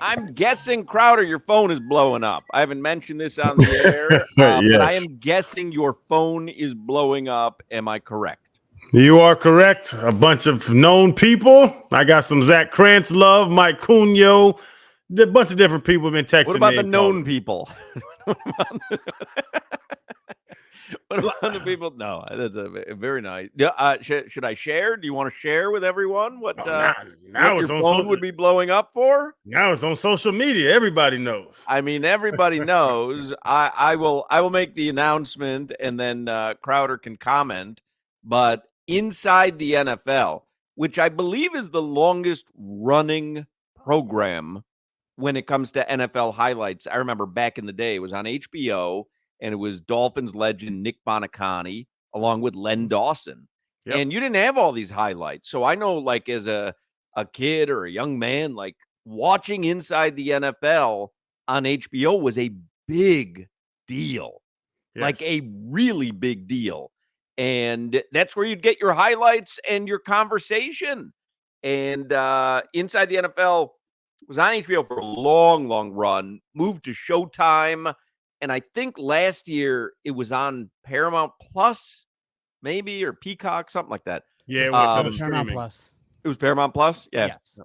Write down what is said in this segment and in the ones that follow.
I'm guessing, Crowder, your phone is blowing up. I haven't mentioned this on the air, Yes. but I am guessing your phone is blowing up. Am I correct? You are correct. A bunch of known people. I got some Zach Krantz love, Mike Cunio. A bunch of different people have been texting. What about me the and known calling. people? What about the people? No, that's very nice. Should I share? Do you want to share with everyone what now what it's your on phone would be blowing up for? Now it's on social media. Everybody knows. I mean, everybody knows. I will make the announcement, and then Crowder can comment. But Inside the NFL, which I believe is the longest running program when it comes to NFL highlights. I remember back in the day, it was on HBO, and it was Dolphins legend Nick Bonacani along with Len Dawson. Yep. And you didn't have all these highlights. So I know, like, as a kid or a young man, like, watching Inside the NFL on HBO was a big deal, like a really big deal. And that's where you'd get your highlights and your conversation. And Inside the NFL was on HBO for a long, long run, moved to Showtime. And I think last year it was on Paramount Plus, maybe, or Peacock, something like that. Yeah, it went to the Paramount streaming. Plus. It was Paramount Plus? Yeah. Yes.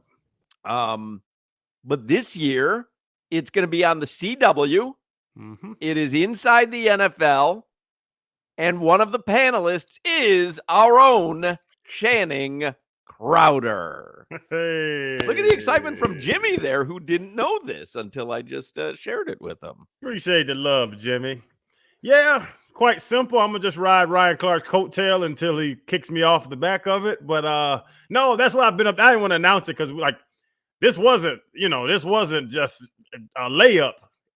But this year, it's going to be on the CW. Mm-hmm. It is Inside the NFL. And one of the panelists is our own Channing Crowder. Hey. Look at the excitement from Jimmy there, who didn't know this until I just shared it with him. Appreciate the love, Jimmy. Yeah, quite simple. I'm going to just ride Ryan Clark's coattail until he kicks me off the back of it. But no, that's why I've been up. I didn't want to announce it because, like, this wasn't just a layup.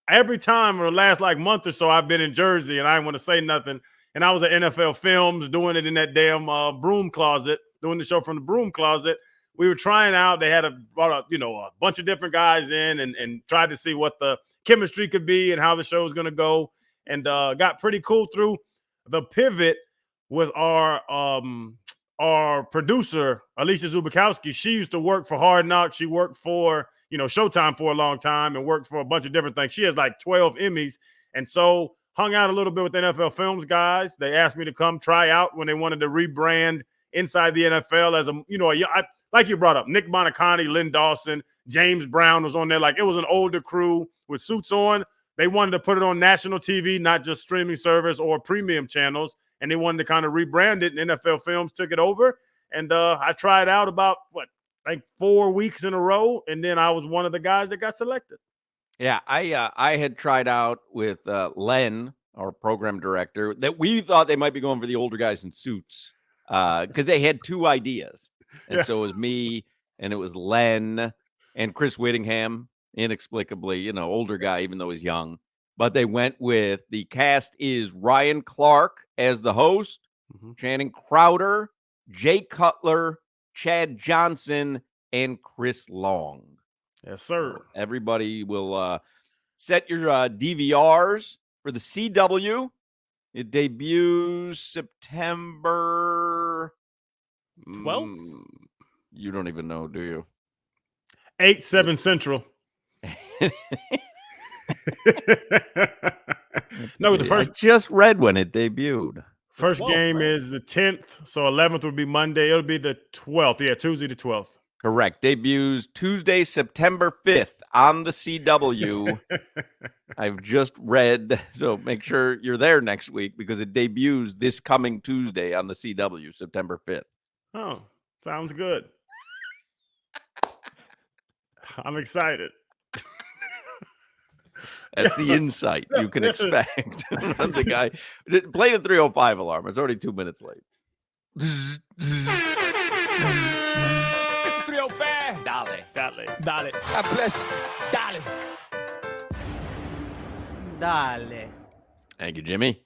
Every time for the last, like, month or so, I've been in Jersey, and I didn't want to say nothing. And I was at NFL Films doing it in that damn broom closet, doing the show from the broom closet. We were trying out. They had brought a bunch of different guys in and tried to see what the chemistry could be and how the show was going to go. And got pretty cool through. The pivot with our producer, Alicia Zubikowski. She used to work for Hard Knocks. She worked for, Showtime for a long time and worked for a bunch of different things. She has like 12 Emmys. And so hung out a little bit with NFL Films guys. They asked me to come try out when they wanted to rebrand Inside the NFL as like you brought up, Nick Bonacani, Len Dawson, James Brown was on there. Like, it was an older crew with suits on. They wanted to put it on national TV, not just streaming service or premium channels. And they wanted to kind of rebrand it. And NFL Films took it over. And I tried out about, 4 weeks in a row. And then I was one of the guys that got selected. Yeah, I had tried out with Len, our program director, that we thought they might be going for the older guys in suits because they had two ideas. And so it was me and it was Len and Chris Whittingham, inexplicably, older guy, even though he's young. But they went with the cast is Ryan Clark as the host, Channing Crowder, Jay Cutler, Chad Johnson, and Chris Long. Yes, sir. Everybody will set your DVRs for the CW. It debuts September 12th. You don't even know, do you? 8/7 Central. No, the first. I just read when it debuted. First 12th, game is the 10th, so 11th would be Monday. It'll be the 12th. Yeah, Tuesday the 12th. Correct. Debuts Tuesday, September 5th on the CW. I've just read, so make sure you're there next week because it debuts this coming Tuesday on the CW, September 5th. Oh, sounds good. I'm excited. That's the insight you can expect. The guy, play the 305 alarm. It's already 2 minutes late. It's 305. Dale. God bless. Dale. Thank you, Jimmy.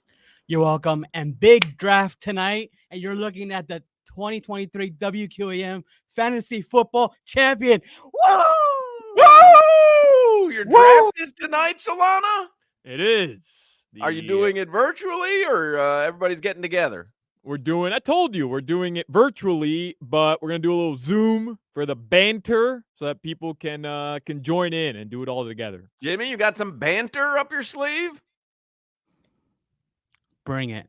You're welcome. And big draft tonight. And you're looking at the 2023 WQAM Fantasy Football Champion. Woo! Woo! Your draft is tonight, Solana? It is. Are you doing it virtually or everybody's getting together? I told you, we're doing it virtually, but we're going to do a little Zoom for the banter so that people can join in and do it all together. Jimmy, you got some banter up your sleeve? Bring it.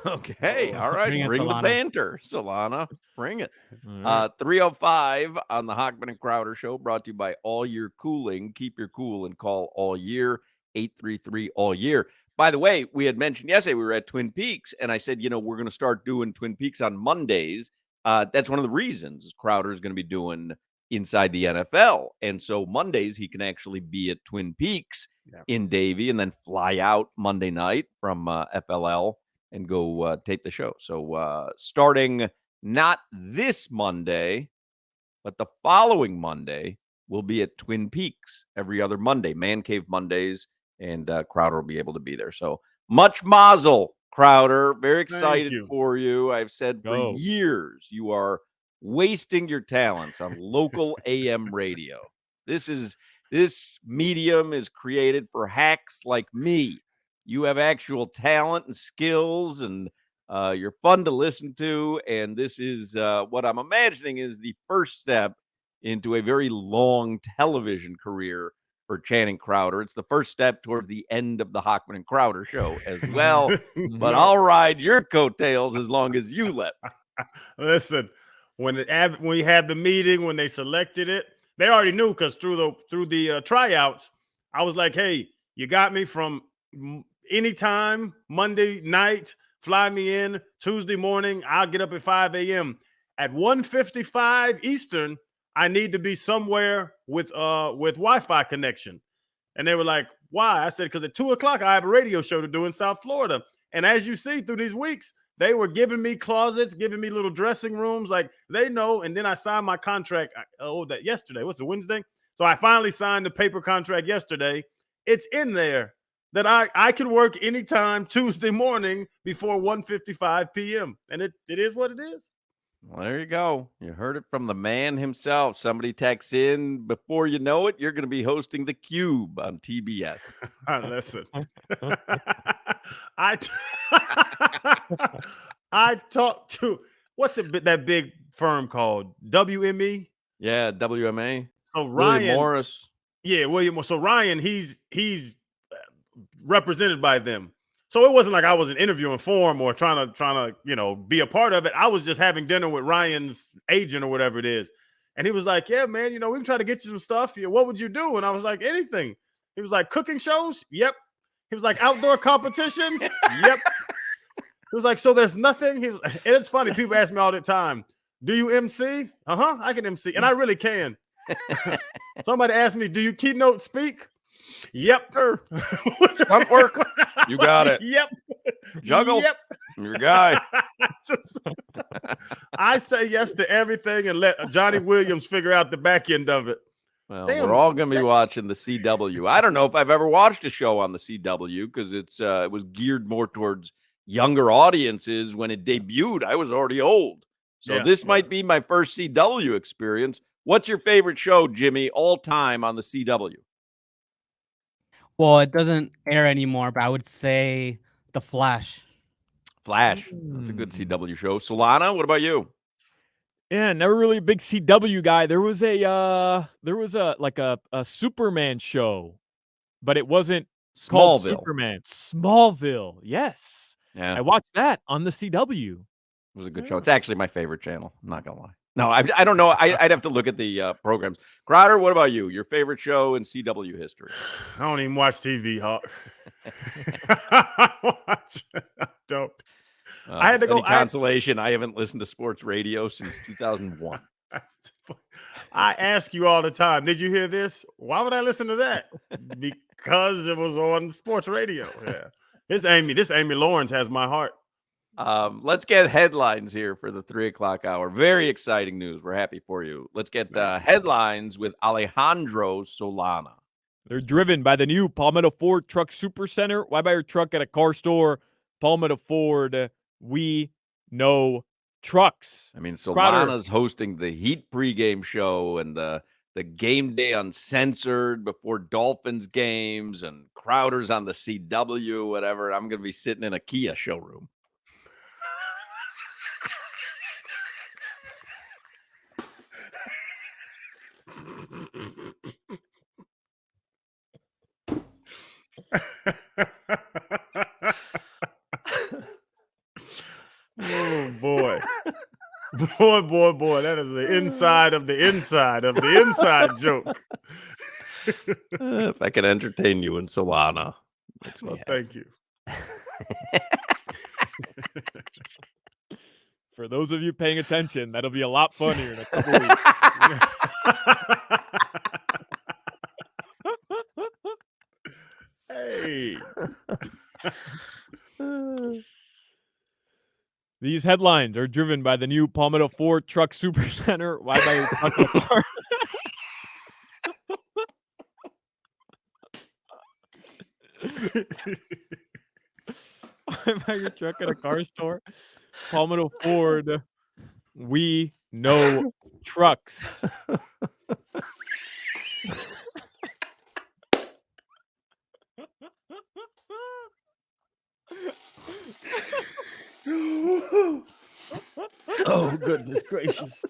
Okay, all right. Bring it, Bring the Solana. banter, Solana. Bring it. All right. 305 on the Hochman and Crowder Show, brought to you by All Year Cooling. Keep your cool and call All Year, 833 All Year. By the way, we had mentioned yesterday we were at Twin Peaks, and I said, we're going to start doing Twin Peaks on Mondays. That's one of the reasons Crowder is going to be doing Inside the NFL. And so Mondays, he can actually be at Twin Peaks in Davie and then fly out Monday night from FLL and go tape the show. So starting not this Monday, but the following Monday, we'll be at Twin Peaks every other Monday, Man Cave Mondays, and Crowder will be able to be there. So much mazel, Crowder. Very excited for you. I've said for years, you are wasting your talents on local AM radio. This medium is created for hacks like me. You have actual talent and skills, and you're fun to listen to. And this is what I'm imagining is the first step into a very long television career for Channing Crowder. It's the first step toward the end of the Hochman and Crowder Show as well. But I'll ride your coattails as long as you let me. Listen, when we had the meeting, when they selected it, they already knew because through the tryouts, I was like, hey, you got me from anytime, Monday night, fly me in, Tuesday morning, I'll get up at 5 a.m. At 1:55 Eastern, I need to be somewhere with Wi-Fi connection. And they were like, why? I said, because at 2 o'clock, I have a radio show to do in South Florida. And as you see through these weeks, they were giving me closets, giving me little dressing rooms. Like they know. And then I signed my contract. That yesterday. What's it, Wednesday? So I finally signed the paper contract yesterday. It's in there that I can work anytime Tuesday morning before 1:55 p.m. And it is what it is. Well, there you go. You heard it from the man himself. Somebody texts in. Before you know it, you're going to be hosting The Cube on TBS. Listen. I talked to, what's it, that big firm called? WME? Yeah, WMA. So Ryan William Morris. Yeah, William. So Ryan, he's represented by them. So it wasn't like I wasn't interviewing for him or trying to, be a part of it. I was just having dinner with Ryan's agent or whatever it is. And he was like, yeah, man, we can try to get you some stuff. Yeah, what would you do? And I was like, anything. He was like, cooking shows? Yep. He was like, outdoor competitions? Yep. He was like, so there's nothing. And it's funny. People ask me all the time, do you MC? I can MC. And I really can. Somebody asked me, do you keynote speak? Yep. Stunt work. You got it. Yep. Juggle. Yep. Your guy. I say yes to everything and let Johnny Williams figure out the back end of it. Well, we're all going to be watching the CW. I don't know if I've ever watched a show on the CW because it was geared more towards younger audiences when it debuted. I was already old. So this might be my first CW experience. What's your favorite show, Jimmy, all time on the CW? Well, it doesn't air anymore, but I would say The Flash. Flash. That's a good CW show. Solana, what about you? Yeah, never really a big CW guy. There was a Superman show, but it wasn't called Superman. Smallville. Yes. Yeah. I watched that on the CW. It was a good show. It's actually my favorite channel. I'm not going to lie. No, I don't know. I'd have to look at the programs. Crowder, what about you? Your favorite show in CW history? I don't even watch TV, Hawk. I don't. I had to go. Consolation. I haven't listened to sports radio since 2001. I ask you all the time, did you hear this? Why would I listen to that? Because it was on sports radio. Yeah. This Amy Lawrence has my heart. Let's get headlines here for the 3 o'clock hour. Very exciting news. We're happy for you. Let's get headlines with Alejandro Solana. They're driven by the new Palmetto Ford Truck Supercenter. Why buy your truck at a car store? Palmetto Ford, we know trucks. I mean, Solana's hosting the Heat pregame show and the Game Day Uncensored before Dolphins games, and Crowder's on the CW, whatever. I'm going to be sitting in a Kia showroom. Oh boy. Boy, that is the inside of the inside of the inside joke. If I can entertain you in Solana, makes me Well, happy. thank you. For those of you paying attention, that'll be a lot funnier in a couple weeks. Hey. These headlines are driven by the new Palmetto Ford Truck Supercenter. Why buy your truck at a car? Why buy your truck at a car store? Palmetto Ford. We know trucks. Oh, goodness gracious.